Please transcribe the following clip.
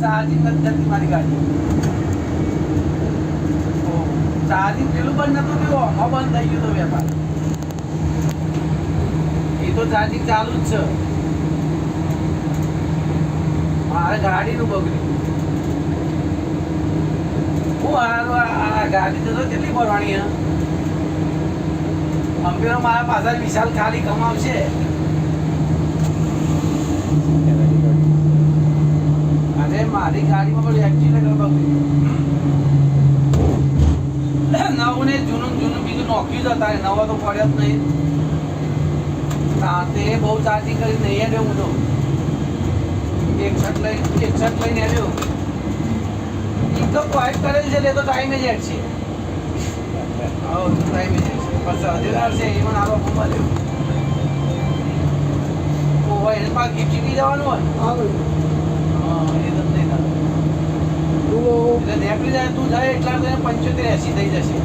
Charging નથી થતી મારી ગાડી. ચાર્જિંગ પેલું બંધ નતું થયું, આમાં બંધ થઈ ગયું તો વેપાર. એ તો ચાર્જિંગ ચાલુ જ છે. મારે ગાડીનું બગડ્યું. હું આ ગાડી તો કેટલી ભરવાની હે? અમ્પેરો મારા પાછળ વિશાલ ખાલી કમાવશે. અને મારી ગાડીમાં પણ એક્ચ્યુઅલી બગડ્યું. નવું ને જૂનું બીજું નોખ્યું જ હતા, નવા તો પડ્યા જ નહીં. તે બહુ ચાર્જિંગ કરી નહીં આવ્યો હું તો. 61 લઈને આવ્યો. તો ક્વાઇટ કરેલ છે, તો ટાઈમે જ એડ છે. ટાઈમે જ છે. પછી હજુદાર છે, એ પણ આવો ફોનમાં લેવું. હોય એને પાક ગીફ્ટ ચીકી જવાનું હોય. હા એ તો નહીં થાય. એટલે નીકળી જાય, તું જાય એટલા 75-80 થઈ જશે.